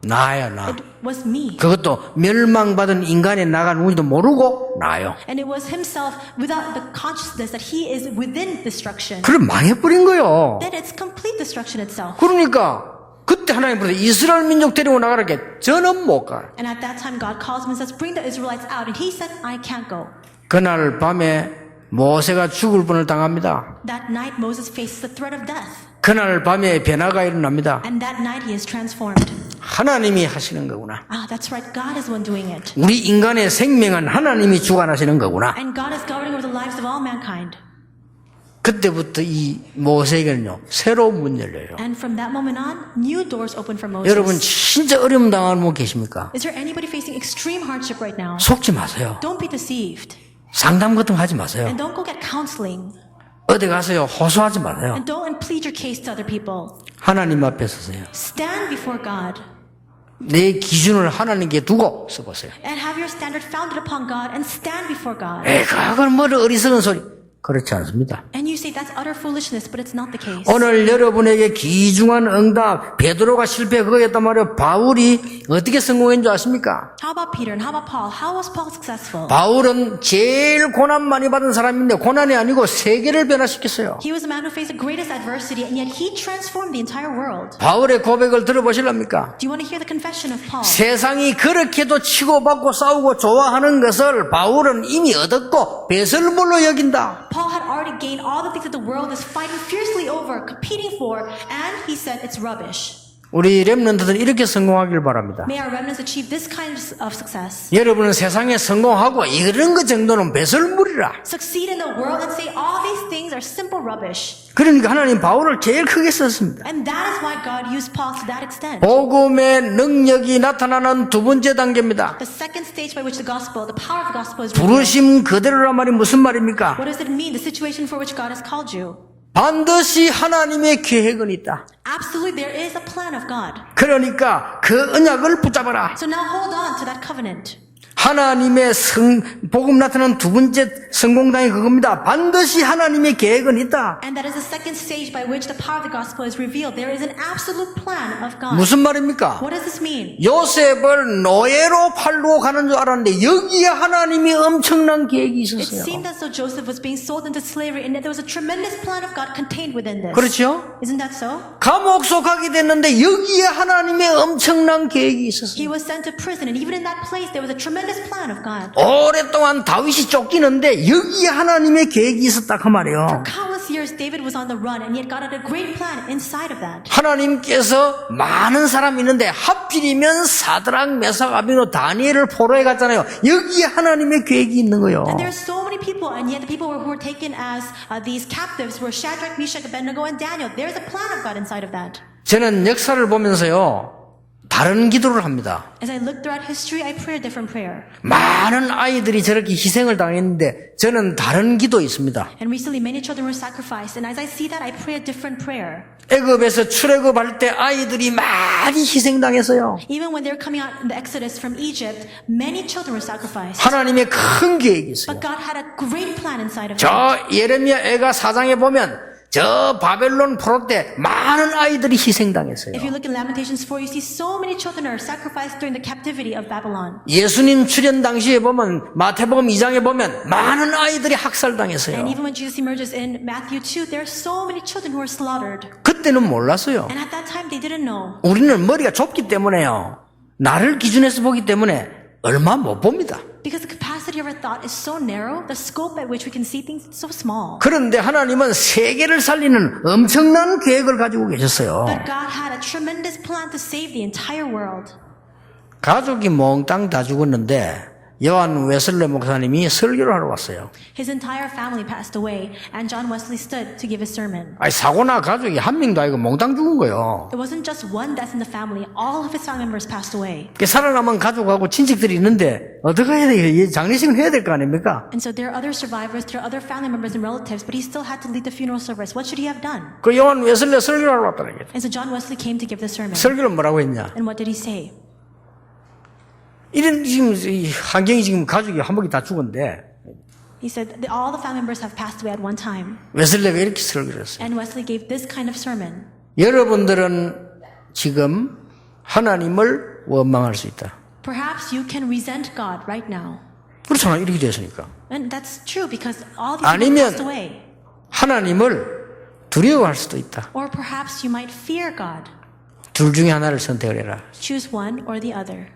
나야 나. It was me. 그것도 멸망받은 인간에 나간 우리도 모르고 나요. And it was himself without the consciousness that he is within destruction. 그럼 망해버린 거요. Then it's complete destruction itself. 그러니까 그때 하나님 부르서 이스라엘 민족 데리고 나가라게 저는 못 가. And at that time God calls him and says, bring the Israelites out. And he said, I can't go. 그날 밤에 모세가 죽을 뻔을 당합니다. That night Moses faces the threat of death. 그날 밤에 변화가 일어납니다. And that night he is transformed. 하나님이 하시는 거구나. Ah, that's right. God is the one doing it. 우리 인간의 생명은 하나님이 주관하시는 거구나. And God is governing over the lives of all mankind. 그때부터 이 모세에게는요 새로운 문 열려요. And from that moment on, new doors open for Moses. 여러분 진짜 어려움 당하는 분 계십니까? Is there anybody facing extreme hardship right now? 속지 마세요. Don't be deceived. 상담 같은 거 하지 마세요. And don't go get counseling. 어디 가서요 호소하지 마세요. And don't plead your case to other people. 하나님 앞에 서세요. Stand before God. 내 기준을 하나님께 두고 써보세요. And have your standard founded upon God and stand before God. 그건 뭐 어리석은 소리. 그렇지 않습니다. And you say that's utter foolishness, but it's not the case. 오늘 여러분에게 귀중한 응답, 베드로가 실패 그거였단 말이에요. 바울이 어떻게 성공한 줄 아십니까? How about Peter and how about Paul? How was Paul successful? 바울은 제일 고난 많이 받은 사람인데 고난이 아니고 세계를 변화시켰어요. He was a man who faced the greatest adversity, and yet he transformed the entire world. 바울의 고백을 들어보실랍니까? Do you want to hear the confession of Paul? 세상이 그렇게도 치고받고 싸우고 좋아하는 것을 바울은 이미 얻었고 배설물로 여긴다. Paul had already gained all the things that the world is fighting fiercely over, competing for, and he said it's rubbish. 우리 렘넌트들 이렇게 성공하길 바랍니다. May our remnants achieve this kind of success. 여러분은 세상에 성공하고 이런 것 정도는 배설물이라. Succeed in the world and say all these things are simple rubbish. 그러니까 하나님 바울을 제일 크게 썼습니다. And that is why God used Paul to that extent. 복음의 능력이 나타나는 두 번째 단계입니다. The second stage by which the gospel, the power of the gospel is revealed. 부르심 그대로란 말이 무슨 말입니까? What does it mean? The situation for which God has called you. 반드시 하나님의 계획은 있다. Absolutely, there is a plan of God. 그러니까 그 언약을 붙잡아라. So now hold on to that covenant. 하나님의 복음 나타나는 두 번째 성공당이 그겁니다. 반드시 하나님의 계획은 있다. And that is the second stage by which the power of the gospel is revealed. There is an absolute plan of God. 무슨 말입니까? What does this mean? 요셉을 노예로 팔고 가는 줄 알았는데 여기에 하나님이 엄청난 계획이 It 있었어요. seemed as though Joseph was being sold into slavery and that there was a tremendous plan of God contained within this. 그렇죠? Isn't that so? 감옥 속하게 됐는데 여기에 하나님의 엄청난 계획이 있었어요. He was sent to prison and even in that place there was a tremendous tremendous plan of God. 오랫동안 다윗이 쫓기는데 여기에 하나님의 계획이 있었다 그 말이에요. Countless years David was on the run, and yet God had a great plan inside of that. 하나님께서 많은 사람이 있는데 하필이면 사드락, 메삭, 아벤노고, 다니엘을 포로에 갔잖아요. 여기에 하나님의 계획이 있는 거예요. And there are so many people, and yet the people who were taken as these captives were Shadrach, Meshach, Abednego, and Daniel. There's a plan of God inside of that. 저는 역사를 보면서요 다른 기도를 합니다. As I look throughout history, I pray a different prayer. 많은 아이들이 저렇게 희생을 당했는데 저는 다른 기도 있습니다. And recently, many children were sacrificed, and as I see that, I pray a different prayer. 애굽에서 출애굽할 때 아이들이 많이 희생당했어요. Even when they were coming out in the Exodus from Egypt, many children were sacrificed. 하나님의 큰 계획이 있어요. But God had a great plan inside of 저 that. 예레미야 애가 4장에 보면 저 바벨론 포로 때 많은 아이들이 희생당했어요. If you look in Lamentations 4, you see so many children are sacrificed during the captivity of Babylon. 예수님 출현 당시에 보면 마태복음 2장에 보면 많은 아이들이 학살당했어요. And even when Jesus emerges in Matthew 2, there are so many children who are slaughtered. 그때는 몰랐어요. And at that time, they didn't know. 우리는 머리가 좁기 때문에요. 나를 기준해서 보기 때문에 얼마 못 봅니다. Because the capacity of our thought is so narrow, the scope at which we can see things is so small. 그런데 하나님은 세계를 살리는 엄청난 계획을 가지고 계셨어요. But God had a tremendous plan to save the entire world. 가족이 몽땅 다 죽었는데 요한 웨슬레 목사님이 설교를 하러 왔어요. His entire family passed away, and John Wesley stood to give a sermon. 아니 사고나 가족이 한 명도 아니고 몽땅 죽은 거예요. It wasn't just one death in the family, all of his family members passed away. 살아남은 가족하고 친척들이 있는데 어떻게 해야 돼요? 장례식을 해야 될 거 아닙니까? And so there are other survivors, there are other family members and relatives, but he still had to lead the funeral service. What should he have done? 그 요한 웨슬레 설교를 하러 왔다는 거예요. And so John Wesley came to give the sermon. 설교를 뭐라고 했냐? And what did he say? 이런 지금 이 환경이 지금 가족이 한 번이 다 죽었는데 He said that all the family members have passed away at one time. 웨슬레가 이렇게 설교를 했어요. And Wesley gave this kind of sermon. 여러분들은 지금 하나님을 원망할 수 있다. Perhaps you can resent God right now. 그렇잖아. 이렇게 됐으니까. And that's true because all these people 아니면 passed away. 하나님을 두려워할 수도 있다. Or perhaps you might fear God. 둘 중에 하나를 선택을 해라. Choose one or the other.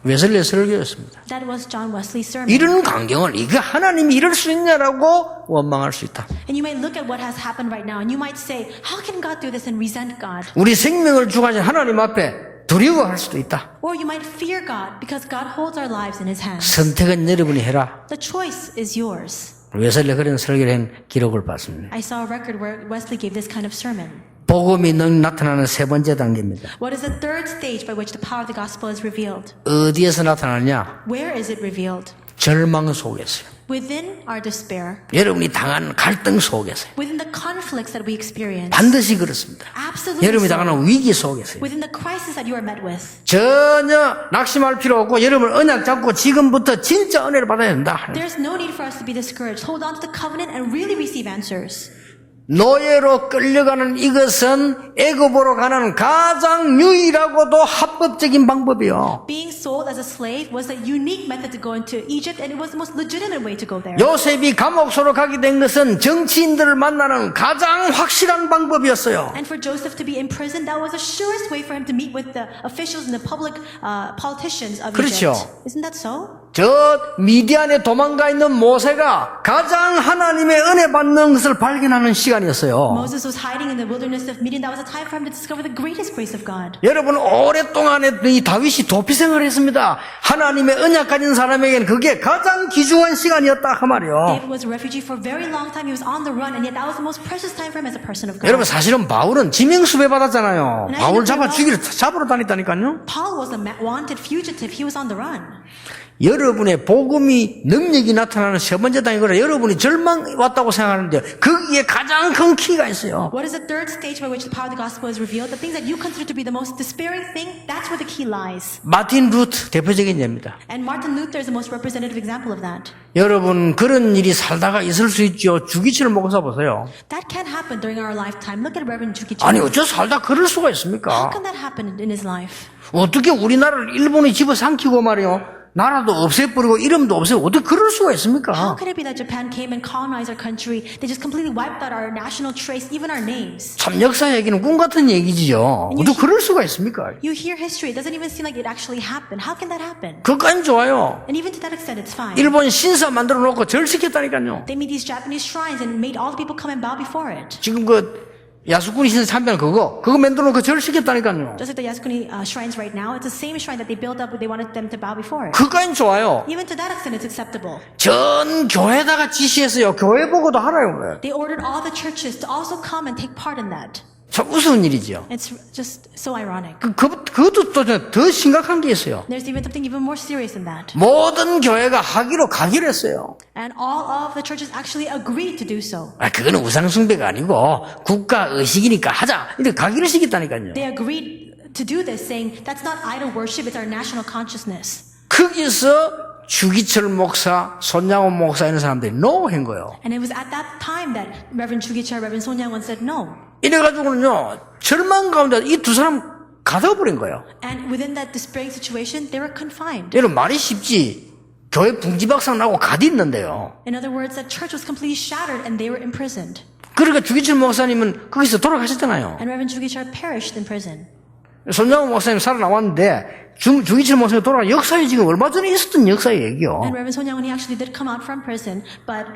웨슬레 설교였습니다. That was John Wesley's sermon. 이런 광경을 이게 하나님이 이럴 수 있냐라고 원망할 수 있다. And you might look at what has happened right now and you might say, how can God do this and resent God? 우리 생명을 주관하신 하나님 앞에 두려워할 수도 있다. Or you might fear God because God holds our lives in His hands. 선택은 여러분이 해라. The choice is yours. 웨슬레 그런 설교를 한 기록을 봤습니다. I saw a record where Wesley gave this kind of sermon. 복음이 나타나는 세 번째 단계입니다. What is the third stage by which the power of the gospel is revealed? 어디에서 나타나냐? Where is it revealed? 절망 속에서요. Within our despair. 여러분이 당한 갈등 속에서요. Within the conflicts that we experience. 반드시 그렇습니다. Absolutely 여러분이 so. 당하는 위기 속에서요. Within the crisis that you are met with. 전혀 낙심할 필요 없고 여러분 언약 잡고 지금부터 진짜 은혜를 받아야 된다. There's no need for us to be discouraged. Hold on to the covenant and really receive answers. 노예로 끌려가는 이것은 애굽으로 가는 가장 유일하고도 합법적인 방법이요. Being sold as a slave was a unique method to go into Egypt, and it was the most legitimate way to go there. 요셉이 감옥소로 가게 된 것은 정치인들을 만나는 가장 확실한 방법이었어요. And for Joseph to be imprisoned, that was the surest way for him to meet with the officials and the public politicians of 그렇죠. Egypt. Isn't that so? 저 미디안에 도망가 있는 모세가 가장 하나님의 은혜 받는 것을 발견하는 시간이었어요. Moses was hiding in the wilderness of Midian. That was a time for him to discover the greatest grace of God. 여러분 오랫동안에 이 다윗이 도피 생활을 했습니다. 하나님의 언약 가진 사람에게는 그게 가장 귀중한 시간이었다 그 말이요. David was a refugee for a very long time. He was on the run, and yet that was the most precious time for him as a person of God. 여러분 사실은 바울은 지명수배 받았잖아요. 바울 잡으러 다녔다니까요. Paul was a wanted fugitive. He was on the run. 여러분의 복음이 능력이 나타나는 세 번째 단계가 여러분이 절망 왔다고 생각하는데 거기에 가장 큰 키가 있어요. What is the third stage by which the power of the gospel is revealed? The things that you consider to be the most despairing thing, that's where the key lies. 마틴 루트 대표적인 예입니다. And Martin Luther is the most representative example of that. 여러분 그런 일이 살다가 있을 수 있죠. 주기철 목사 보세요. That can happen during our lifetime. Look at Reverend Jukichi. 아니 어째 살다 그럴 수가 How 있습니까? can that happen in his life? 어떻게 우리나라를 일본이 집어삼키고 말이요. 나라도 없애버리고 이름도 없애고 어떻게 그럴 수가 How 있습니까? could it be that Japan came and colonized our country? They just completely wiped out our national trace, even our names. 참 역사 얘기는 꿈 같은 얘기지요. 어떻게 그럴 수가 있습니까? You hear history, it doesn't even seem like it actually happened. How can that happen? 그까진 좋아요. And even to that extent, it's fine. 일본 신사 만들어 놓고 절시켰다니까요. They made these Japanese shrines and made all the people come and bow before it. 지금 그 야수꾼이 신사 참배하는 그거 만들어 놓고 절시켰다니까요. Just like the Yasukuni shrines right now, it's the same shrine that they built up, but they wanted them to bow before it. 그까진 좋아요. Even to that extent, it's acceptable. 전 교회다가 지시했어요. 교회 보고도 하라요. They ordered all the churches to also come and take part in that. 참 우스운 일이지요. It's just so ironic. 그것도 또 더 심각한 게 있어요. There's even something even more serious than that. 모든 교회가 가기로 했어요. And all of the churches actually agreed to do so. 그거는 우상숭배가 아니고 국가 의식이니까 하자. 이렇게 가기로 시켰다니까요. They agreed to do this, saying that's not idol worship, it's our national consciousness. 거기서 주기철 목사, 손양원 목사 이런 사람들이 no 한 거예요. And it was at that time that Reverend Chugicha, Reverend Son Yang-won said no. 이래가지고는요, 절망 가운데 이 두 사람 가둬버린 거예요. And within that despairing situation, they were confined. 이런 말이 쉽지. 교회 붕지박상 나고 갓 있는데요. In other words, the church was completely shattered and they were imprisoned. 그러니까 주기철 목사님은 거기서 돌아가셨잖아요. And Reverend Chugicha perished in prison. 손양원 목사님 살아남았는데 주기철 목사님 돌아가 역사에 지금 얼마 전에 있었던 역사의 얘기요. And Reverend Son Yang-won, he actually did come out from prison, but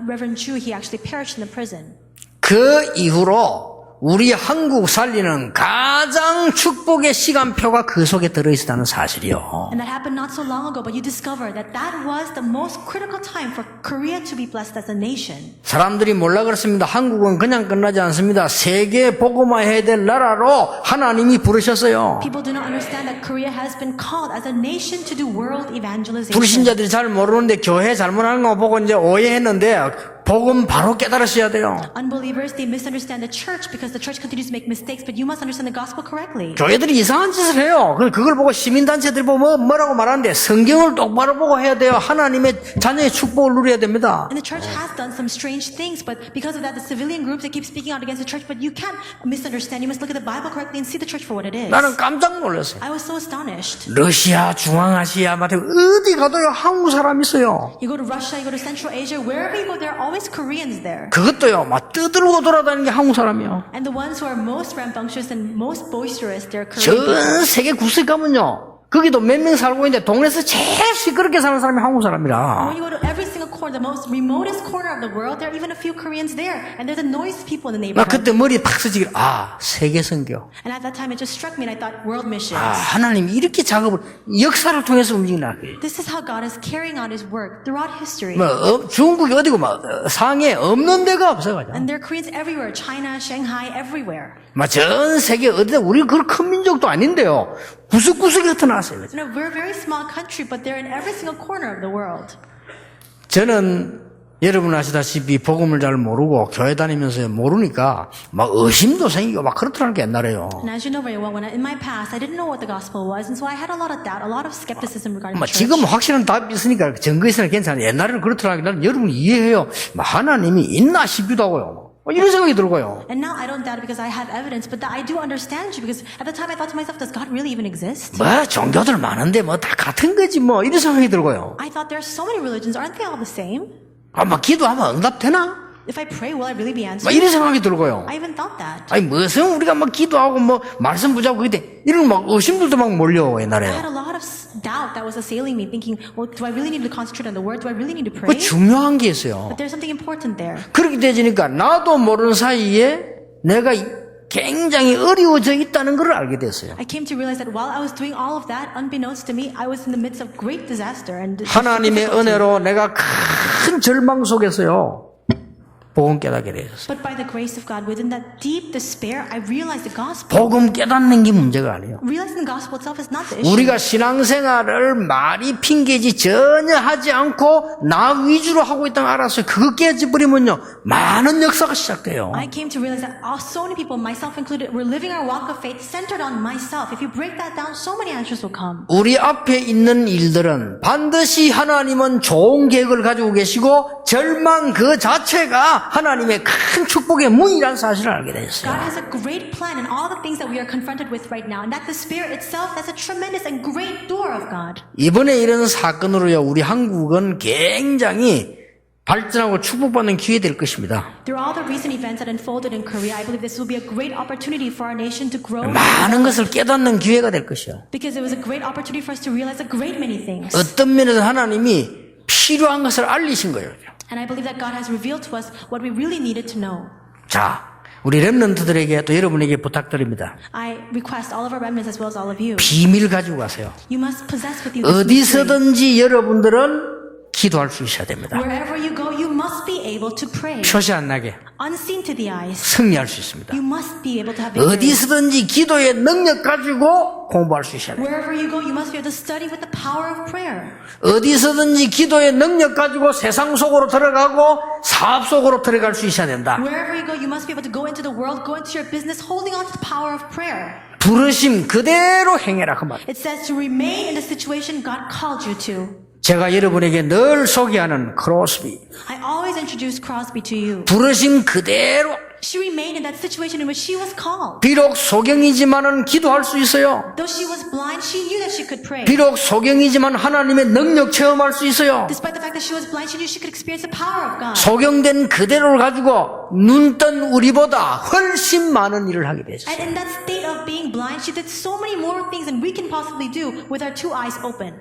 Reverend Chu, he actually perished in the prison. 그 이후로 우리 한국 살리는 가장 축복의 시간표가 그 속에 들어있다는 사실이요. And that happened not so long ago, but you discover that that was the most critical time for Korea to be blessed as a nation. 사람들이 몰라 그렇습니다. 한국은 그냥 끝나지 않습니다. 세계 복음화해야 될 나라로 하나님이 부르셨어요. People do not understand that Korea has been called as a nation to do world evangelization. 불신자들이 잘 모르는데 교회 잘못하는 거 보고 이제 오해했는데 복음 바로 깨달으셔야 돼요. Unbelievers, they misunderstand the church because the church continues to make mistakes, but you must understand the gospel correctly. 교회들이 이상한 짓을 해요. 그걸 보고 시민단체들이 보고 뭐라고 말하는데 성경을 똑바로 보고 해야 돼요. 하나님의 자녀의 축복을 누려야 됩니다. And the church has done some strange things, but because of that, the civilian groups, they keep speaking out against the church, but you can't misunderstand. You must look at the Bible correctly and see the church for what it is. 나는 깜짝 놀랐어요. I was so astonished. 러시아, 중앙아시아, 어디 가도요 한국 사람 있어요. You go to Russia, you go to Central Asia, wherever you go, there are always Koreans there. 그것도요, 막 떠들고 돌아다니는 게 한국 사람이요. And the ones who are most rambunctious and most boisterous, they're Korean people. 전 세계 구석에 가면요. 거기도 몇 명 살고 있는데 동네에서 제일 시끄럽게 사는 사람이 한국 사람이라. When you go to every single corner, the most remotest corner of the world, there are even a few Koreans there. And they're the noisiest people in the 나 neighborhood. 그때 머리에 팍 쓰지길, 세계 선교. And at that time, it just struck me and I thought, world missions. 하나님이 이렇게 작업을, 역사를 통해서 움직이나. This is how God is carrying out His work throughout history. 중국이 어디고, 상해 없는 데가 없어가지고. And there are Koreans everywhere, China, Shanghai, everywhere. 전 세계 어디다, 우리 그런 큰 민족도 아닌데요. 구석구석에 흩어놨어요. You know, we're a very small country, but they're in every single corner of the world. 저는 여러분 아시다시피 복음을 잘 모르고 교회 다니면서 모르니까 막 의심도 생기고 막 그렇더라는 게 옛날에요. And as you know very well, in my past, I didn't know what the gospel was, and so I had a lot of doubt, a lot of skepticism regarding the church. 지금 확실한 답이 있으니까 증거 있으니까 괜찮아요. 옛날에는 그렇더라는 게 나는 여러분이 이해해요. 하나님이 있나 싶기도 하고요. 이런 생각이 들고요. And now I don't doubt it because I have evidence, but I do understand you because at the time I thought to myself, does God really even exist? 종교들 많은데 다 같은 거지 이런 생각이 들고요. I thought there are so many religions, aren't they all the same? 기도하면 응답되나? If I pray, will I really be answered? 이런 생각이 들고요. I even thought that. 무슨 우리가 기도하고 말씀 붙잡고 이런 의심들도 막 몰려 I 옛날에. had a lot of doubt that was assailing me, thinking, well, do I really need to concentrate on the word? Do I really need to pray? 중요한 게 있어요. But there's something important there. 그렇게 되지니까 나도 모르는 사이에 내가 굉장히 어려워져 있다는 걸 알게 됐어요. I came to realize that while I was doing all of that, unbeknownst to me, I was in the midst of great disaster and 하나님의 difficulty. 은혜로 내가 큰 절망 속에서요. 복음 깨닫게 되었어요. But by the grace of God, within that deep despair, I realized the gospel. 복음 깨닫는 게 문제가 아니에요. Realizing the gospel itself is not the issue. 우리가 신앙생활을 말이 핑계지 전혀 하지 않고 나 위주로 하고 있다는 알았어요. 그거 깨져버리면요. 많은 역사가 시작돼요. I came to realize that so many people, myself included, were living our walk of faith centered on myself. If you break that down, so many answers will come. 우리 앞에 있는 일들은 반드시 하나님은 좋은 계획을 가지고 계시고 절망 그 자체가 하나님의 큰 축복의 문이라는 사실을 알게 되었어요. God has a great plan in all the things that we are confronted with right now, and that the Spirit itself is a tremendous and great door of God. 이번에 이런 사건으로요, 우리 한국은 굉장히 발전하고 축복받는 기회 될 것입니다. Through all the recent events that unfolded in Korea, I believe this will be a great opportunity for our nation to grow. 많은 것을 깨닫는 기회가 될 것이요. Because it was a great opportunity for us to realize a great many things. 어떤 면에서 하나님이 필요한 것을 알리신 거예요. And I believe that God has revealed to us what we really needed to know. 자, 우리 렘넌트들에게 또 여러분에게 부탁드립니다. I request all of our remnants as well as all of you. 비밀 가지고 가세요. You must possess with you this mystery. 어디서든지 여러분들은 기도할 수 있어야 됩니다. Wherever you go, you must be able to pray. 표시 안 나게 Unseen to the eyes. 승리할 수 있습니다. You must be able to have victory. 어디서든지 기도의 능력 가지고 공부할 수 있어야 돼요. Wherever you go, you must be able to study with the power of prayer. 어디서든지 기도의 능력 가지고 세상 속으로 들어가고 사업 속으로 들어갈 수 있어야 된다. Wherever you go, you must be able to go into the world, go into your business, holding on to the power of prayer. 부르심 그대로 행해라 그 말. It says to remain in the situation God called you to. 제가 여러분에게 늘 소개하는 크로스비. I always introduce Crosby to you. 부르심 그대로. She remained in that situation in which she was called. 비록 소경이지만은 기도할 수 있어요. Though she was blind, she knew that she could pray. 비록 소경이지만 하나님의 능력 체험할 수 있어요. Despite the fact that she was blind, she knew she could experience the power of God. 소경된 그대로를 가지고 눈 뜬 우리보다 훨씬 많은 일을 하게 되었어요. And in that state of being blind, she did so many more things than we can possibly do with our two eyes open.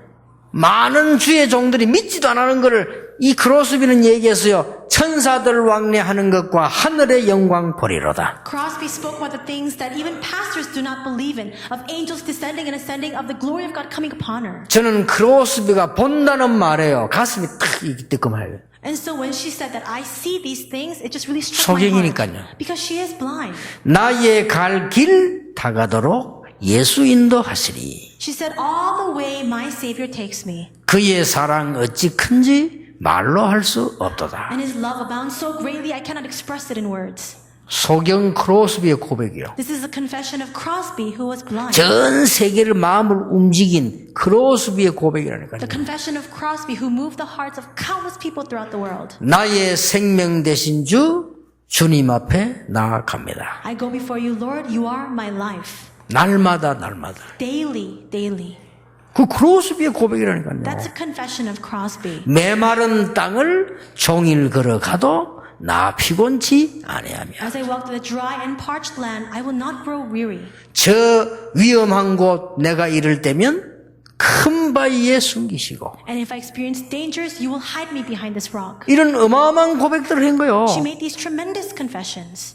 많은 주의 종들이 믿지도 않는 것을 이 크로스비는 얘기했어요. 천사들 왕래하는 것과 하늘의 영광 보리로다. Crosby spoke about the things that even pastors do not believe in, of angels descending and ascending, of the glory of God coming upon her. 저는 크로스비가 본다는 말에요. 가슴이 탁 뜨끔해요. And so when she said that I see these things, it just really struck my 소경이니까요. heart. Because she is blind. 나의 갈 길 다가도록 예수 인도하시리. She said, all the way my Savior takes me. 그의 사랑 어찌 큰지 말로 할 수 없도다. And his love abounds so greatly, I cannot express it in words. 소경 크로스비의 고백이요. This is a confession of Crosby, who was blind. 전 세계를 마음을 움직인 크로스비의 고백이라니까요. The confession of Crosby, who moved the hearts of countless people throughout the world. 나의 생명 되신 주 주님 앞에 나아갑니다. I go before you, Lord, you are my life. 날마다 Daily, daily. 그 크로스비의 고백이라니까요. That's a confession of Crosby. 메마른 땅을 종일 걸어가도 나 피곤치 아니하며 As I walk through the dry and parched land, I will not grow weary. 저 위험한 곳 내가 이를 때면 큰 바위에 숨기시고 And if I experience dangers, you will hide me behind this rock. 이런 어마어마한 고백들을 한 거예요. She made these tremendous confessions.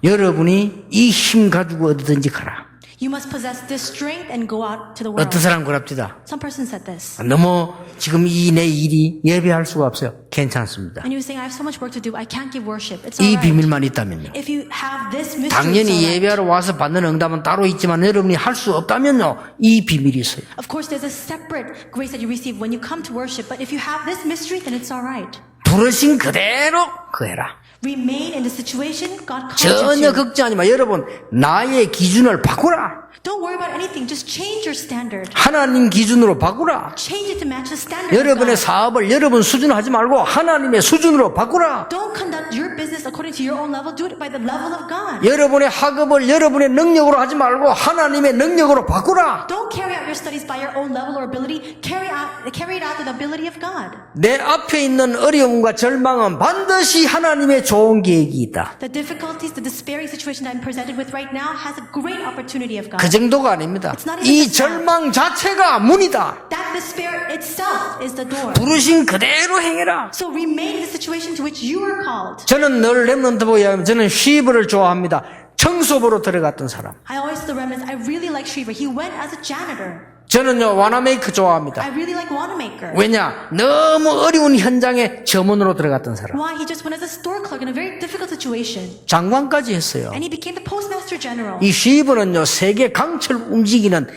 여러분이 이 힘 가지고 어디든지 가라. You must possess this strength and go out to the world. 어떤 사람 그럽디다. Some person said this. 너무 지금 이 내 일이 예배할 수가 없어요. 괜찮습니다. And you were saying, I have so much work to do. I can't give worship. It's 이 all right. 비밀만 있다면요. If you have this mystery, it's 당연히 all right. 예배하러 와서 받는 응답은 따로 있지만 여러분이 할 수 없다면요. 이 비밀이 있어요. Of course, there's a separate grace that you receive when you come to worship. But if you have this mystery, then it's all right. 부르신 그대로 그해라. Remain in the situation God called you 전혀 to. 걱정하지 마. 여러분 나의 기준을 바꾸라. Don't worry about anything. Just change your standard. 하나님 기준으로 바꾸라. Change it to match the standard of 여러분의 God. 사업을 여러분 수준으로 하지 말고 하나님의 수준으로 바꾸라. Don't conduct your business according to your own level. Do it by the level of God. 여러분의 학업을 여러분의 능력으로 하지 말고 하나님의 능력으로 바꾸라. Don't carry out your studies by your own level or ability. Carry it out with the ability of God. 내 앞에 있는 어려움과 절망은 반드시 하나님의 좋은 계획이 있다. The difficulties, the despairing situation that I'm presented with right now has a great opportunity of God. 그 정도가 아닙니다. It's not even 이 just that. 절망 자체가 문이다. That despair itself is the door. 부르신 그대로 행해라. So remain in the situation to which you are called. 저는 늘 렘넌트 보여 저는 쉬브를 좋아합니다. 청소부로 들어갔던 사람. I always see the remnants. I really like Shriver. He went as a janitor. 저는요 와나메이크 좋아합니다. I really like Wanamaker. 왜냐? 너무 어려운 현장에 점원으로 들어갔던 사람. Why? He just went as a store clerk in a very difficult situation. 장관까지 했어요. And he became the postmaster general. 이 쉬브는요 세계 강철 움직이는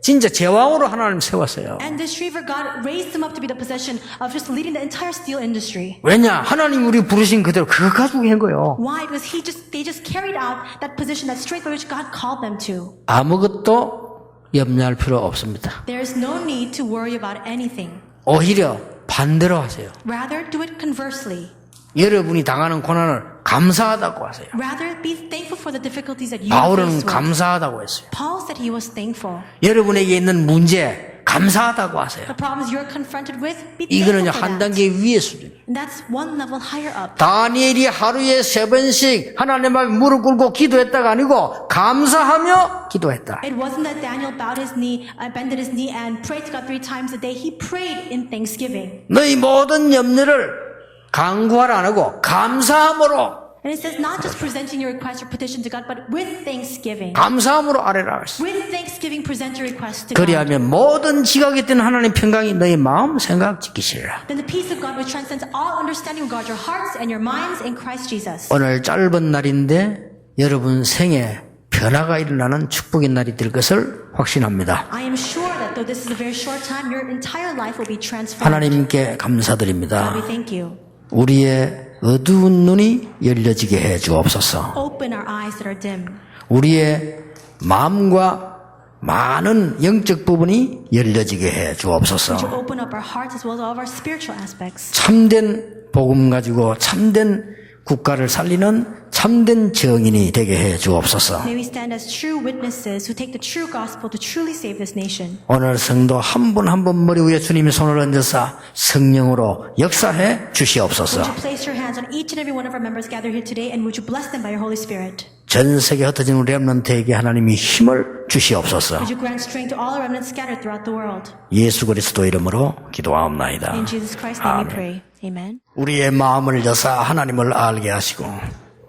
진짜 제왕으로 하나님 세웠어요. And this Shriver, God raised him up to be the possession of just leading the entire steel industry. 왜냐? 하나님 우리 부르신 그대로 그거 가지고 한 거예요. Why? Because they just carried out that position, that strength by which God called them to. 아무것도 염려할 필요 없습니다. There is no need to worry about anything. 오히려 반대로 하세요. Rather, do it conversely. 여러분이 당하는 고난을 감사하다고 하세요. Rather, be thankful for the difficulties that you 바울은 face with. 감사하다고 했어요. Paul said he was thankful. 여러분에게 있는 문제 감사하다고 하세요. The problems you're confronted with, be 이거는요 thankful for 한 that. 단계 위의 수준. And that's one level higher up. 다니엘이 하루에 3번씩 하나님 앞에 무릎 꿇고 기도했다가 아니고 감사하며 기도했다. It wasn't that Daniel bended his knee and prayed to God 3 times a day. He prayed in thanksgiving. 너희 모든 염려를 간구하라 안 하고 감사함으로 And it says not just presenting your request or petition to God, but with thanksgiving. 감사함으로 아뢰라 했어요. With thanksgiving, present your request to God. 그리하면 모든 지각이 있던 하나님 평강이 너희 마음 생각 지키시리라. Then the peace of God, which transcends all understanding, will guard your hearts and your minds in Christ Jesus. 오늘 짧은 날인데 여러분 생에 변화가 일어나는 축복의 날이 될 것을 확신합니다. I am sure that though this is a very short time, your entire life will be transformed. 하나님께 감사드립니다. God, we thank you. 우리의 어두운 눈이 열려지게 해 주옵소서. Open our eyes that are dim. 우리의 마음과 많은 영적 부분이 열려지게 해 주옵소서. To open up our hearts as well as all of our spiritual aspects. 참된 복음 가지고 참된 국가를 살리는 참된 정인이 되게 해 주옵소서. May we stand as true witnesses who take the true gospel to truly save this nation. 오늘 성도 한 분 한 분 머리 위에 주님의 손을 얹어서 성령으로 역사해 주시옵소서. Would you place your hands on each and every one of our members gathered here today, and would you bless them by your Holy Spirit? 전 세계 흩어진 우리 렘넌트에게 하나님이 힘을 주시옵소서. Would you grant strength to all our remnants scattered throughout the world? 예수 그리스도 이름으로 기도하옵나이다. In Jesus Christ's name we pray. Amen. 우리의 마음을 여사 하나님을 알게 하시고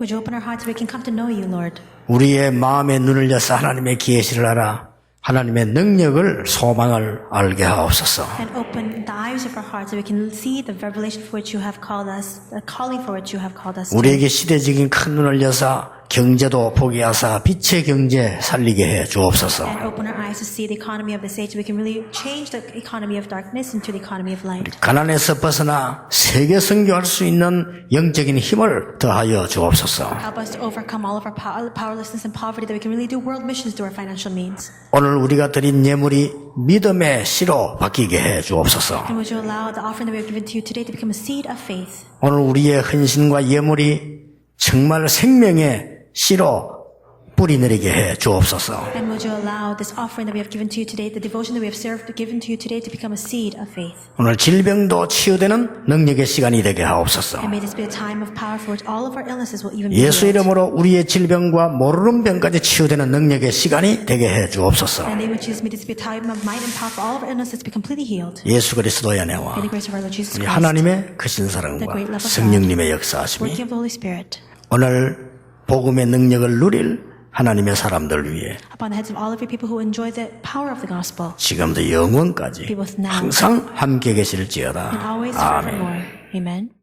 Would you open our hearts so we can come to know you, Lord? 우리의 마음의 눈을 여사 하나님의 계시를 알아 하나님의 능력을 소망을 알게 하옵소서. And open the eyes of our hearts so we can see the revelation for which you have called us, the calling for which you have called us to. 우리에게 시대적인 큰 눈을 여사 경제도 보게 하사 빛의 경제 살리게 해 주옵소서. And open our eyes to see the economy of this age so we can really change the economy of darkness into the economy of light. 가난에서 벗어나 세계 선교할 수 있는 영적인 힘을 더하여 주옵소서. Help us to overcome all of our powerlessness and poverty that we can really do world missions through our financial means. 오늘 우리가 드린 예물이 믿음의 씨로 바뀌게 해 주옵소서. And would you allow the offering that we have given to you today to become a seed of faith? 오늘 우리의 헌신과 예물이 정말 생명의 씨로 뿌리 내리게 해 주옵소서. And would you allow this offering that we have given to you today, the devotion that we have given to you today, to become a seed of faith? 오늘 질병도 치유되는 능력의 시간이 되게 하옵소서. And may this be a time of power for which all of our illnesses will even be 예수 healed. 이름으로 우리의 질병과 모르는 병까지 치유되는 능력의 시간이 되게 해 주옵소서. And they would choose may this be a time of might and power for all of our illnesses to be completely healed. 예수 그리스도의 은혜와 By the grace of our Lord Jesus 우리 Christ, 하나님의 크신 the 사랑과 great love of 성령님의 God, 역사하심이 working of the Holy Spirit, 오늘 복음의 능력을 누릴 하나님의 사람들 위해 upon the heads of all of your people who enjoy the power of the gospel, 지금부터 영원까지 be both now 항상 함께 계실지어다. and always 아멘. forevermore. Amen.